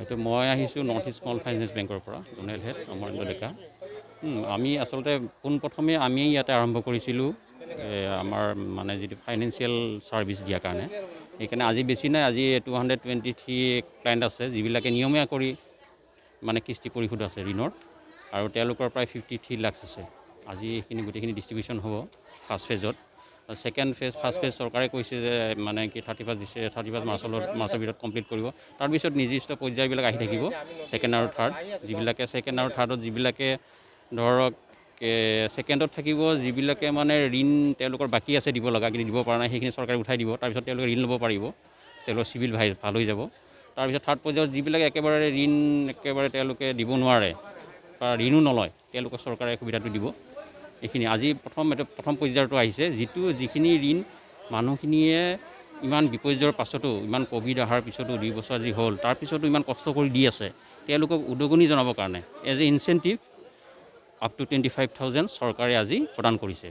এইটো মই আহিছোঁ নৰ্থ ইষ্ট স্মল ফাইনেন্স বেংকৰ পৰা জোনেল হেড অমৰেন্দ্ৰ ডেকা। আমি আচলতে পোনপ্ৰথমে আমি ইয়াতে আৰম্ভ কৰিছিলোঁ আমাৰ মানে যিটো ফাইনেন্সিয়েল ছাৰ্ভিচ দিয়াৰ কাৰণে। সেইকাৰণে আজি বেছি নাই, আজি 223 ক্লায়েণ্ট আছে যিবিলাকে নিয়মীয়া কৰি মানে কিস্তি পৰিশোধ আছে ঋণৰ, আৰু তেওঁলোকৰ প্ৰায় 53 লাখ আছে। আজি এইখিনি গোটেইখিনি ডিষ্ট্ৰিবিউশ্যন হ'ব ফাৰ্ষ্ট ফেজত। ফাৰ্ষ্ট ফেজ চৰকাৰে কৈছে যে মানে কি 31 মাৰ্চৰ ভিতৰত কমপ্লিট কৰিব। তাৰপিছত নিৰ্দিষ্ট পৰ্যায়বিলাক আহি থাকিব ছেকেণ্ড আৰু থাৰ্ড। যিবিলাকে ছেকেণ্ড আৰু থাৰ্ডত যিবিলাকে ধৰক ছেকেণ্ডত থাকিব, যিবিলাকে মানে ঋণ তেওঁলোকৰ বাকী আছে দিব লগা কিন্তু দিব পৰা নাই, সেইখিনি চৰকাৰে উঠাই দিব। তাৰপিছত তেওঁলোকে ঋণ ল'ব পাৰিব, তেওঁলোকৰ চিভিল ভাল হৈ যাব। তাৰপিছত থাৰ্ড পৰ্যায়ত যিবিলাকে একেবাৰে ঋণ তেওঁলোকে দিব নোৱাৰে বা ঋণো নলয়, তেওঁলোকৰ চৰকাৰে সুবিধাটো দিব। এইখিনি আজি প্ৰথম পৰ্যায়টো আহিছে, যিখিনি ঋণ মানুহখিনিয়ে ইমান বিপৰ্যয়ৰ পাছতো, ইমান ক'ভিড অহাৰ পিছতো 2 বছৰ আজি হ'ল, তাৰপিছতো ইমান কষ্ট কৰি দি আছে, তেওঁলোকক উদগনি জনাবৰ কাৰণে as a incentive up to 25,000 চৰকাৰে আজি প্ৰদান কৰিছে।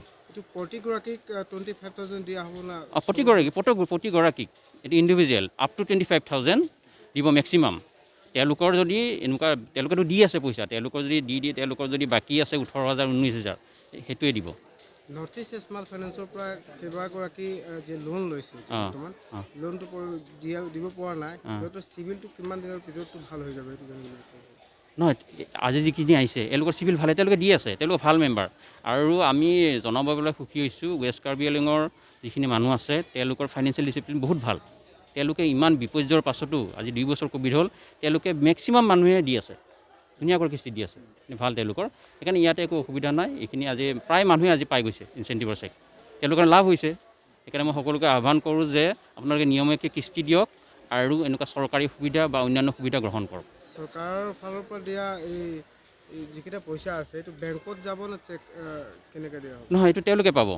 প্ৰতিগৰাকীক 25,000 দিয়া হ'ব না? প্ৰতিগৰাকীক এইটো ইণ্ডিভিজুৱেল আপ টু 25,000 দিব মেক্সিমাম। তেওঁলোকৰ যদি এনেকুৱা, তেওঁলোকেতো দি আছে পইচা, তেওঁলোকৰ যদি দিয়ে, তেওঁলোকৰ যদি বাকী আছে 18,000 19,000 সেইটোৱে দিব। নৰ্থ ইষ্ট স্মল ফাইনেন্সৰ পৰা কেইবাগৰাকী যে লোন লৈছে, বৰ্তমান লোনটো দিব পৰা নাই, সিহঁতৰ চিভিলটো কিমান দিনৰ ভিতৰতো ভাল হৈ যাব সেইটো জানিব বিচাৰিছোঁ। নহয়, আজি যিখিনি আহিছে এওঁলোকৰ চিভিল ভালে, তেওঁলোকে দি আছে, তেওঁলোকৰ ভাল মেম্বাৰ। আৰু আমি জনাবলৈ সুখী হৈছোঁ, ৱেষ্ট কাৰ্বি আংলঙৰ যিখিনি মানুহ আছে তেওঁলোকৰ ফাইনেন্সিয়েল ডিচিপ্লিন বহুত ভাল। তেওঁলোকে ইমান বিপৰ্যয়ৰ পাছতো, আজি 2 বছৰ ক'ভিড হ'ল, তেওঁলোকে মেক্সিমাম মানুহে দি আছে, ধুনীয়াকৈ কিস্তি দি আছে, ভাল তেওঁলোকৰ। সেইকাৰণে ইয়াতে একো অসুবিধা নাই। এইখিনি আজি প্ৰায় মানুহে আজি পাই গৈছে ইনচেণ্টিভৰ চেক, তেওঁলোকৰ লাভ হৈছে। সেইকাৰণে মই সকলোকে আহ্বান কৰোঁ যে আপোনালোকে নিয়মীয়াকৈ কিস্তি দিয়ক আৰু এনেকুৱা চৰকাৰী সুবিধা বা অন্যান্য সুবিধা গ্ৰহণ কৰক। চৰকাৰৰ ফালৰ পৰা দিয়া এই যিকেইটা পইচা আছে এইটো বেংকত যাব না চেক কেনেকৈ দিয়া হ'ব? নহয়, এইটো তেওঁলোকে পাব,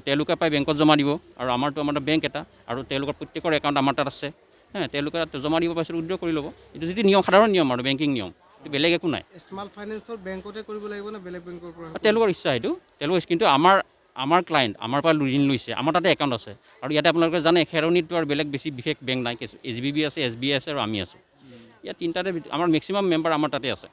তেওঁলোকে পাই বেংকত জমা দিব। আৰু আমাৰ বেংক এটা, আৰু তেওঁলোকৰ প্ৰত্যেকৰ একাউণ্ট আমাৰ তাত আছে। তেওঁলোকে জমা দিব, পাছত উইথড্ৰ কৰি ল'ব। এইটো যদি নিয়ম, সাধাৰণ নিয়ম আৰু বেংকিং নিয়ম, এইটো বেলেগ একো নাই। স্মল ফাইনেন্সৰ বেংকতে কৰিব লাগিব নে বেলেগ বেংকৰ পৰা? তেওঁলোকৰ ইচ্ছা এইটো, কিন্তু আমাৰ ক্লায়েণ্ট আমাৰ পৰা ঋণ লৈছে, আমাৰ তাতে একাউণ্ট আছে। আৰু ইয়াতে আপোনালোকে জানে খেৰণিতটো আৰু বেলেগ বেছি বিশেষ বেংক নাই, SBB আছে, SBI আছে আৰু আমি আছোঁ। ইয়াত তিনিটাতে আমাৰ মেক্সিমাম মেম্বাৰ আমাৰ তাতে আছে।